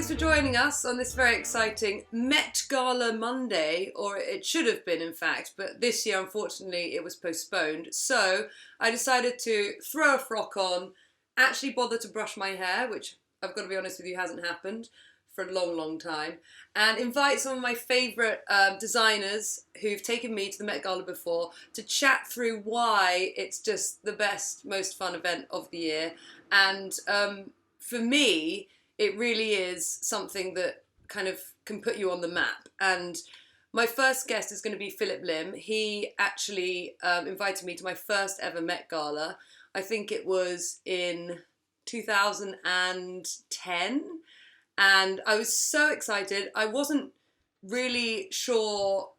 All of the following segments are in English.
Thanks for joining us on this very exciting Met Gala Monday, or it should have been in fact, but this year unfortunately it was postponed. So I decided to throw a frock on, actually bother to brush my hair, which I've got to be honest with you hasn't happened for a long, long time, and invite some of my favourite designers who've taken me to the Met Gala before to chat through why it's just the best, most fun event of the year. And for me, it really is something that kind of can put you on the map. And my first guest is going to be Phillip Lim. He actually invited me to my first ever Met Gala. I think it was in 2010. And I was so excited. I wasn't really sure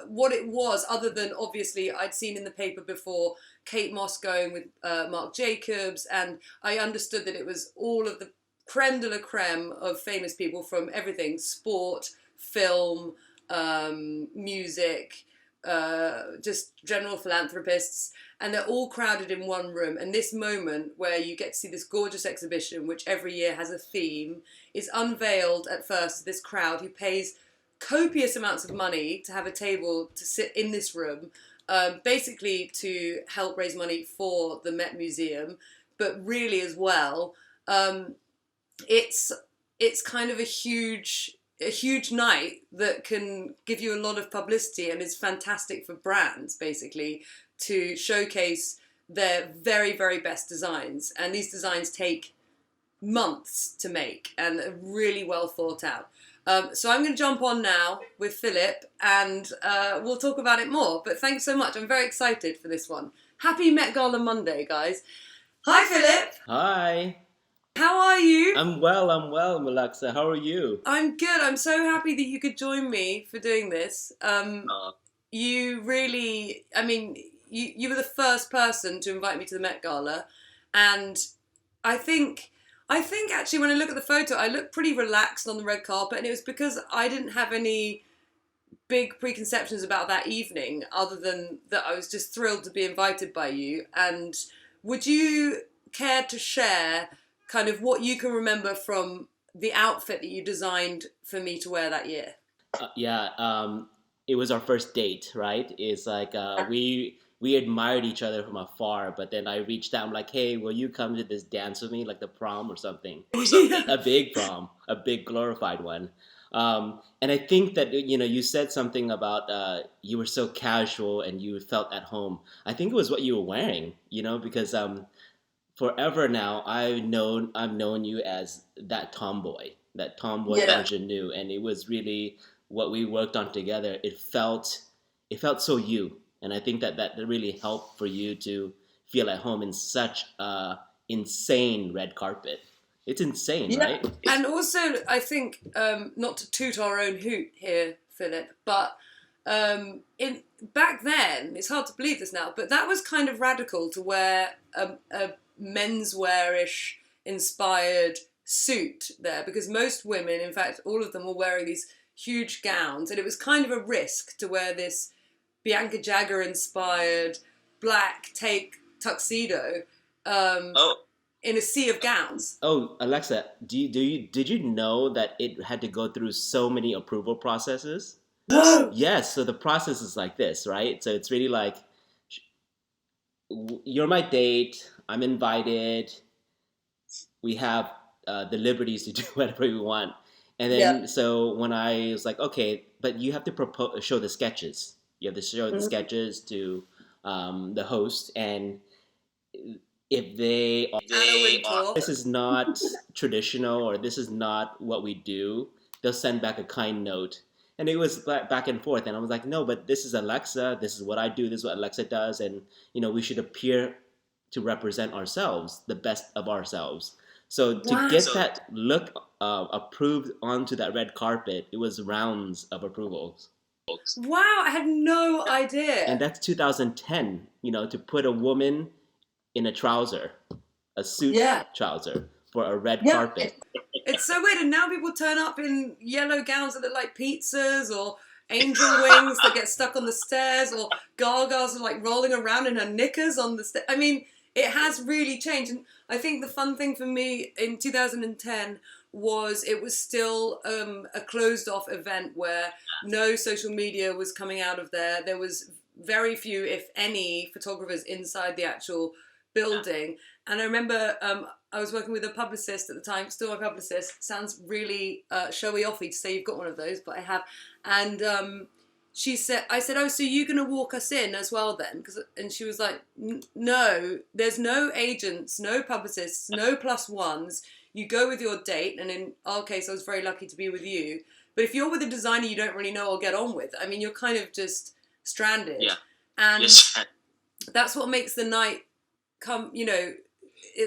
what it was, other than obviously I'd seen in the paper before Kate Moss going with Marc Jacobs, and I understood that it was all of the creme de la creme of famous people from everything: sport, film, music, just general philanthropists, and they're all crowded in one room. And this moment where you get to see this gorgeous exhibition, which every year has a theme, is unveiled at first to this crowd who pays copious amounts of money to have a table to sit in this room, basically to help raise money for the Met Museum, but really as well, it's kind of a huge night that can give you a lot of publicity and is fantastic for brands, basically, to showcase their very, very best designs. And these designs take months to make and are really well thought out. So I'm going to jump on now with Phillip and we'll talk about it more. But thanks so much. I'm very excited for this one. Happy Met Gala Monday, guys. Hi, Phillip. Hi. How are you? I'm well, Alexa. How are you? I'm good. I'm so happy that you could join me for doing this. You really, I mean, you were the first person to invite me to the Met Gala, and I think actually when I look at the photo, I look pretty relaxed on the red carpet, and it was because I didn't have any big preconceptions about that evening, other than that I was just thrilled to be invited by you. And would you care to share kind of what you can remember from the outfit that you designed for me to wear that year? It was our first date, right? It's like we admired each other from afar, but then I reached out, I'm like, hey, will you come to this dance with me, like the prom or something? A big prom, a big glorified one. And I think that, you said something about you were so casual and you felt at home. I think it was what you were wearing, because forever now, I've known you as that tomboy ingenue, and it was really what we worked on together. It felt so you, and I think that really helped for you to feel at home in such a insane red carpet. It's insane, right? And also, I think not to toot our own hoot here, Phillip, but back then, it's hard to believe this now, but that was kind of radical to wear a menswearish inspired suit there, because most women, in fact all of them, were wearing these huge gowns, and it was kind of a risk to wear this Bianca Jagger inspired black tape tuxedo in a sea of gowns. Oh, Alexa, did you know that it had to go through so many approval processes? No. Yes, so the process is like this, right? So it's really like, you're my date, I'm invited, we have the liberties to do whatever we want. And then, so when I was like, okay, but you have to show the sketches. You have to show the sketches to the host. And if this is not traditional, or this is not what we do, they'll send back a kind note. And it was back and forth. And I was like, no, but this is Alexa. This is what I do. This is what Alexa does. And, we should appear to represent ourselves, the best of ourselves. So to get that look approved onto that red carpet, it was rounds of approvals. Wow, I had no idea. And that's 2010, to put a woman in a trouser, a suit trouser, for a red carpet. It's so weird. And now people turn up in yellow gowns that look like pizzas, or angel wings that get stuck on the stairs, or Gaga's like rolling around in her knickers on the stairs. I mean, it has really changed. And I think the fun thing for me in 2010 it was still a closed off event where no social media was coming out of there. There was very few, if any, photographers inside the actual building. And I remember I was working with a publicist at the time, still my publicist. Sounds really showy offy to say you've got one of those, but I have. And I said, oh, so you're going to walk us in as well then? And she was like, no, there's no agents, no publicists, no plus ones. You go with your date. And in our case, I was very lucky to be with you. But if you're with a designer you don't really know or get on with, I mean, you're kind of just stranded. Yeah. And Yes. that's what makes the night come,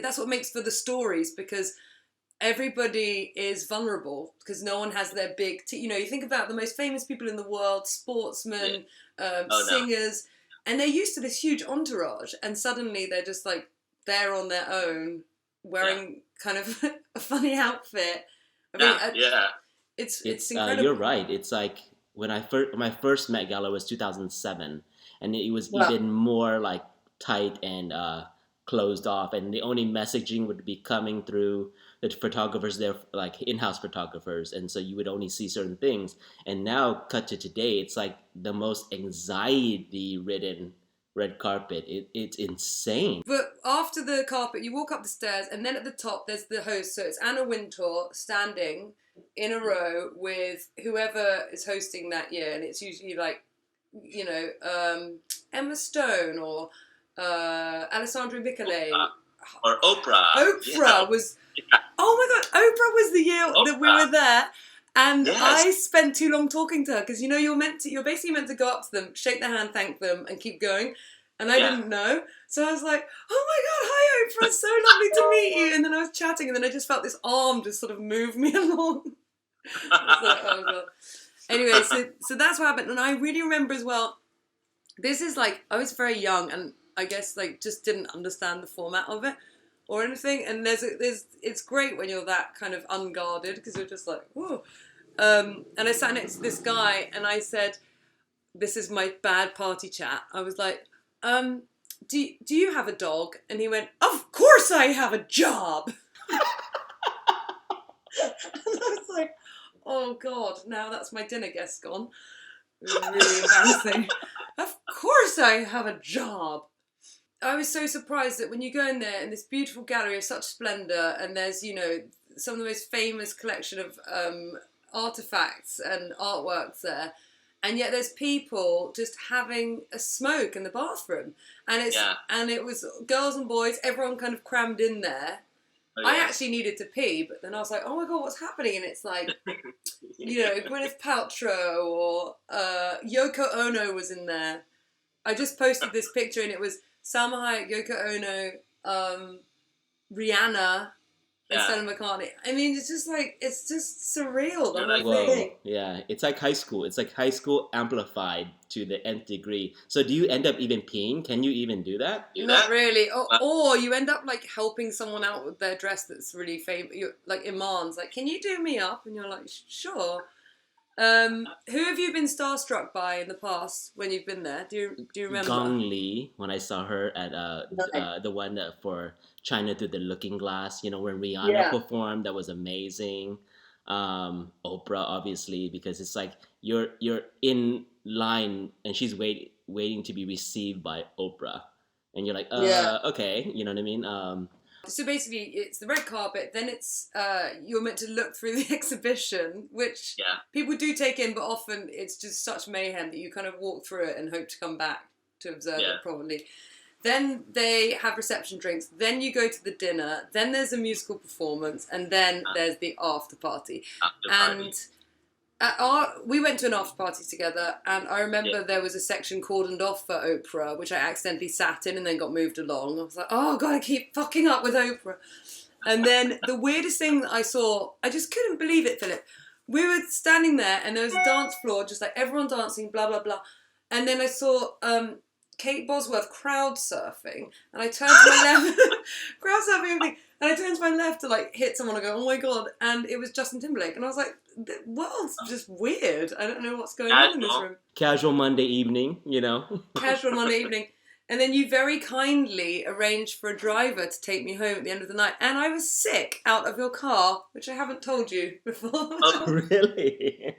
that's what makes for the stories, because everybody is vulnerable because no one has their big you think about the most famous people in the world, sportsmen, singers, and they're used to this huge entourage, and suddenly they're just like they're on their own wearing kind of a funny outfit. I mean, it's incredible. You're right. It's like when my first Met Gala was 2007, and it was even more like tight and closed off, and the only messaging would be coming through the photographers there, like in-house photographers, and so you would only see certain things. And now, cut to today, it's like the most anxiety-ridden red carpet. It's insane. But after the carpet, you walk up the stairs, and then at the top, there's the host. So it's Anna Wintour standing in a row with whoever is hosting that year, and it's usually like, Emma Stone or Alessandro Michele. Or Oprah. Oprah was... Oh my God, Oprah was the year that we were there. And I spent too long talking to her because, you're basically meant to go up to them, shake their hand, thank them, and keep going. And I didn't know. So I was like, oh my God, hi Oprah, it's so lovely to meet you. And then I was chatting, and then I just felt this arm just sort of move me along. I was like, oh God. Anyway, so that's what happened. And I really remember as well, this is like, I was very young and I guess like just didn't understand the format of it or anything. And it's great when you're that kind of unguarded because you're just like, whoa. And I sat next to this guy and I said, this is my bad party chat. I was like, do you have a dog? And he went, of course I have a job. And I was like, oh God, now that's my dinner guest gone. It was really embarrassing. Of course I have a job. I was so surprised that when you go in there in this beautiful gallery of such splendour, and there's, some of the most famous collection of artefacts and artworks there, and yet there's people just having a smoke in the bathroom. And it was girls and boys, everyone kind of crammed in there. I actually needed to pee, but then I was like, oh my God, what's happening? And it's like, Gwyneth Paltrow or Yoko Ono was in there. I just posted this picture and it was Salma Hayek, Yoko Ono, Rihanna, and Stella McCartney. I mean, it's just surreal. The whole thing. Yeah, it's like high school. It's like high school amplified to the nth degree. So do you end up even peeing? Can you even do that? Not really. Or you end up like helping someone out with their dress that's really famous. Like Iman's like, can you do me up? And you're like, sure. Who have you been starstruck by in the past when you've been there? Do you remember? Gong Li, when I saw her at the one for China Through the Looking Glass, when Rihanna performed, that was amazing. Oprah, obviously, because it's like you're in line and she's waiting to be received by Oprah, and you're like, okay, you know what I mean? So basically, it's the red carpet. Then it's you're meant to look through the exhibition, which people do take in, but often it's just such mayhem that you kind of walk through it and hope to come back to observe it probably. Then they have reception drinks. Then you go to the dinner. Then there's a musical performance, and then there's the after party. We went to an after party together, and I remember there was a section cordoned off for Oprah, which I accidentally sat in and then got moved along. I was like, oh God, I keep fucking up with Oprah. And then the weirdest thing that I saw, I just couldn't believe it, Philip. We were standing there and there was a dance floor, just like everyone dancing, blah, blah, blah. And then I saw Kate Bosworth crowd surfing, and I turned to my left, crowd surfing everything, and I turned to my left to like hit someone and go, oh my God, and it was Justin Timberlake, and I was like, the world's just weird. I don't know what's going on in this room. Casual Monday evening, Casual Monday evening. And then you very kindly arranged for a driver to take me home at the end of the night. And I was sick out of your car, which I haven't told you before. Oh, really?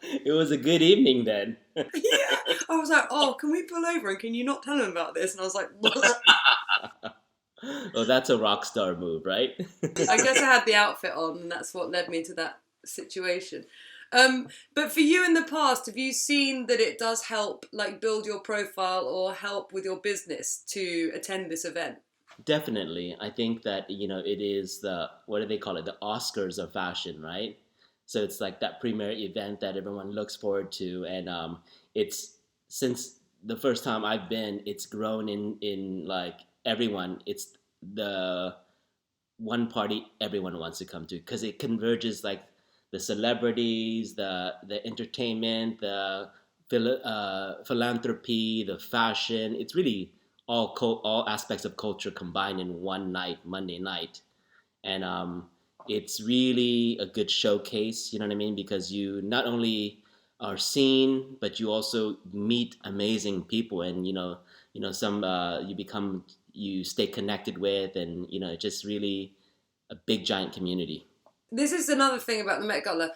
It was a good evening then. Yeah. I was like, oh, can we pull over and can you not tell him about this? And I was like, what? Oh, that's a rock star move, right? I guess I had the outfit on, and that's what led me to that situation. But for you in the past, have you seen that it does help, like, build your profile or help with your business to attend this event? Definitely. I think that, it is what do they call it? The Oscars of fashion, right? So it's like that premier event that everyone looks forward to. And it's, since the first time I've been, it's grown in like everyone. It's the one party everyone wants to come to because it converges like the celebrities, the entertainment, the philanthropy, the fashion. It's really all aspects of culture combined in one night, Monday night, and it's really a good showcase. You know what I mean? Because you not only are seen, but you also meet amazing people, and some you stay connected with, and it's just really a big giant community. This is another thing about the Met Gala.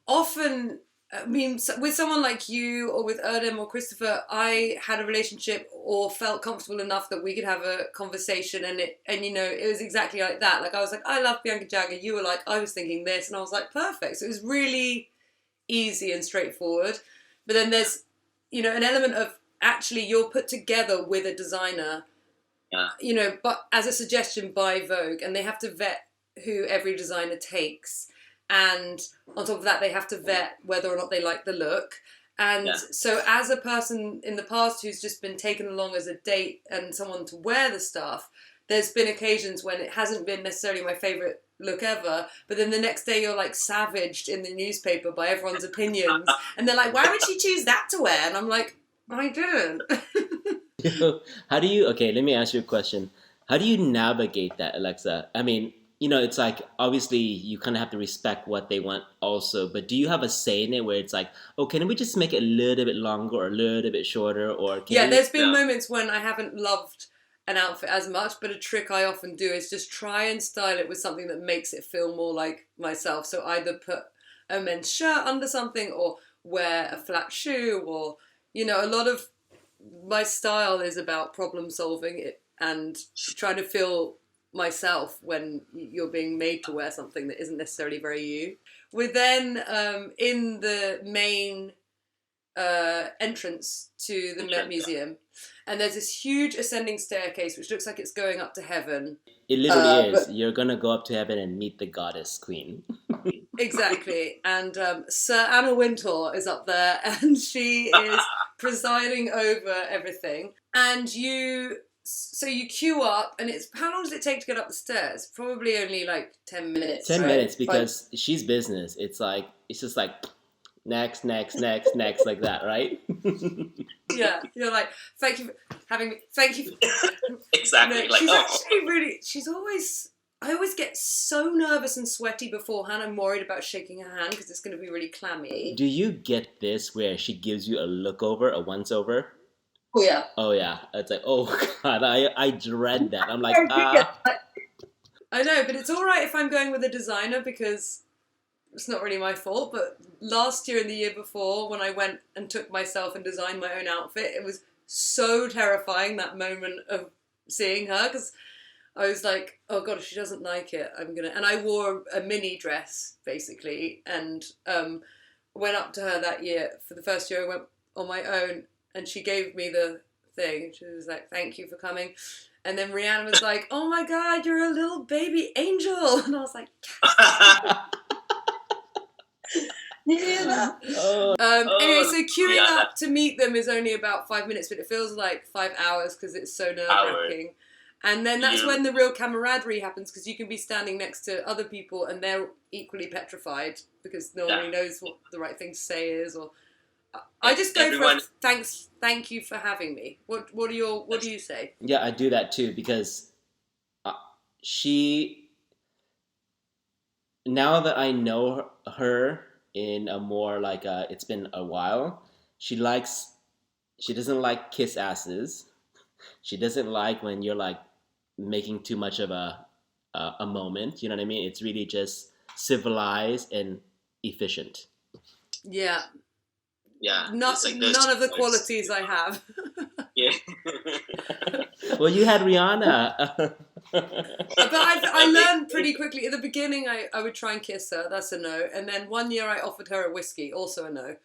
Often, I mean, with someone like you or with Erdem or Christopher, I had a relationship or felt comfortable enough that we could have a conversation, and it was exactly like that. Like I was like, I love Bianca Jagger. You were like, I was thinking this, and I was like, perfect. So it was really easy and straightforward. But then there's, an element of actually you're put together with a designer, but as a suggestion by Vogue, and they have to vet who every designer takes. And on top of that, they have to vet whether or not they like the look. And so as a person in the past who's just been taken along as a date and someone to wear the stuff, there's been occasions when it hasn't been necessarily my favourite look ever, but then the next day you're like savaged in the newspaper by everyone's opinions. And they're like, why would she choose that to wear? And I'm like, I didn't. Okay, let me ask you a question. How do you navigate that, Alexa? I mean, it's like, obviously you kind of have to respect what they want also, but do you have a say in it where it's like, oh, can we just make it a little bit longer or a little bit shorter? Or there's been moments when I haven't loved an outfit as much, but a trick I often do is just try and style it with something that makes it feel more like myself. So either put a men's shirt under something or wear a flat shoe, or, a lot of my style is about problem solving and trying to feel myself when you're being made to wear something that isn't necessarily very you. We're then in the main entrance to the Met Museum, and there's this huge ascending staircase which looks like it's going up to heaven. It literally is. You're gonna go up to heaven and meet the goddess queen. Exactly. And Sir Anna Wintour is up there, and she is presiding over everything. And you queue up, and how long does it take to get up the stairs? Probably only like 10 minutes. 10 right? minutes, because she's business. It's just like next, next, like that, right? Yeah, you're like, thank you for having me. Thank you. Exactly. She's always. I always get so nervous and sweaty beforehand. I'm worried about shaking her hand because it's going to be really clammy. Do you get this where she gives you a look over, a once over? Oh yeah. Oh yeah. It's like, oh god, I dread that. I'm like, I know, but it's all right if I'm going with a designer because it's not really my fault. But last year and the year before, when I went and took myself and designed my own outfit, it was so terrifying, that moment of seeing her, because I was like, oh god, if she doesn't like it, and I wore a mini dress basically, and went up to her that year for the first year. I went on my own, and she gave me the thing. She was like, thank you for coming. And then Rihanna was like, oh my god, you're a little baby angel. And I was like, you hear that? Anyway, so queuing up to meet them is only about 5 minutes, but it feels like 5 hours because it's so nerve-wracking. And then that's when the real camaraderie happens, because you can be standing next to other people and they're equally petrified because no one really knows what the right thing to say is. Or I just go for thank you for having me. What do you say? Yeah, I do that too, because she, now that I know her in a more like it's been a while, she She doesn't like kiss asses. She doesn't like when you're like making too much of a moment. You know what I mean? It's really just civilized and efficient. Yeah. Yeah. Not it's like those none of the two qualities I have. Yeah. Well, you had Rihanna. But I learned pretty quickly. At the beginning, I would try and kiss her. That's a no. And then one year I offered her a whiskey. Also a no.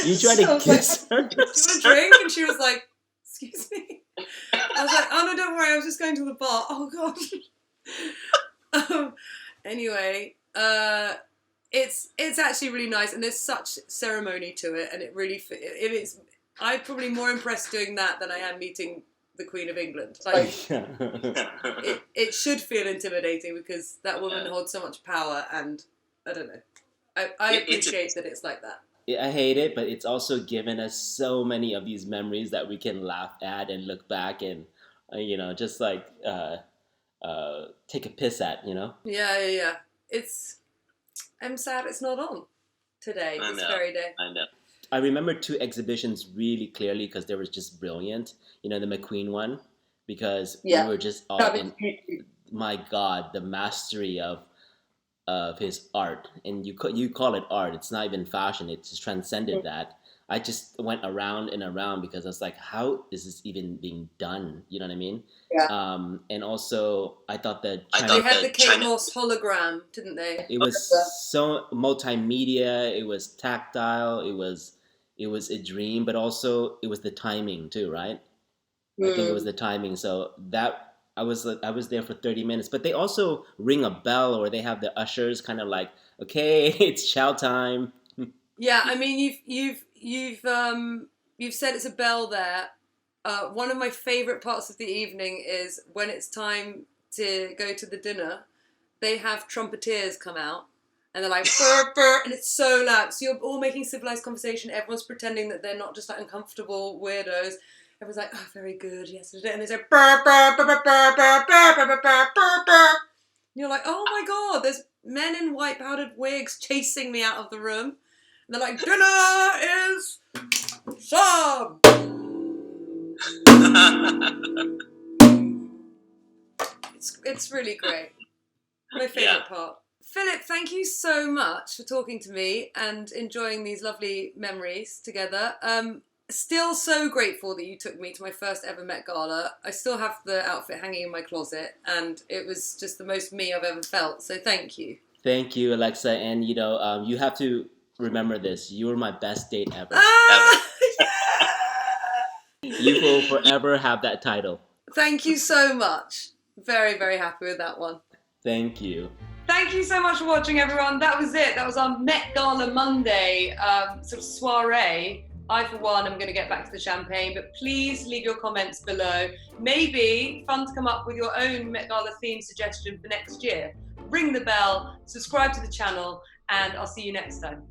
You tried to kiss her? Do you want a drink? And she was like, excuse me. I was like, oh no, don't worry. I was just going to the bar. Oh God. Anyway, it's actually really nice. And there's such ceremony to it. And it really, I'm probably more impressed doing that than I am meeting the Queen of England. Like, it should feel intimidating because that woman holds so much power, and I don't know. I appreciate that it's like that. I hate it, but it's also given us so many of these memories that we can laugh at and look back and, just like take a piss at, Yeah. I'm sad it's not on today, this very day. I know. I remember two exhibitions really clearly because they were just brilliant. The McQueen one, because we were just all in, my God, the mastery of his art. And you call it art. It's not even fashion. It's just transcended that. I just went around and around because I was like, how is this even being done? You know what I mean? Yeah. And also, I thought that they had the Kate Moss hologram, didn't they? It was so multimedia. It was tactile. It was a dream, but also it was the timing too, right? I think it was the timing. So that I was there for 30 minutes. But they also ring a bell, or they have the ushers kind of like, okay, it's chow time. Yeah, I mean, you've said it's a bell there. One of my favourite parts of the evening is when it's time to go to the dinner. They have trumpeters come out, and they're like, burr, burr, and it's so loud. So you're all making civilized conversation. Everyone's pretending that they're not just like uncomfortable weirdos. Everyone's like, oh, very good, yes. And they say, burr, burr, burr, burr, burr, burr, burr, burr, burr, burr, burr. And you're like, oh my God, there's men in white powdered wigs chasing me out of the room. And they're like, dinner is served. It's really great. My favourite part. Philip, thank you so much for talking to me and enjoying these lovely memories together. Still so grateful that you took me to my first ever Met Gala. I still have the outfit hanging in my closet, and it was just the most me I've ever felt. So thank you. Thank you, Alexa. And you have to remember this. You were my best date ever. You will forever have that title. Thank you so much. Very, very happy with that one. Thank you. Thank you so much for watching, everyone. That was it. That was our Met Gala Monday sort of soiree. I, for one, am going to get back to the champagne, but please leave your comments below. Maybe fun to come up with your own Met Gala theme suggestion for next year. Ring the bell, subscribe to the channel, and I'll see you next time.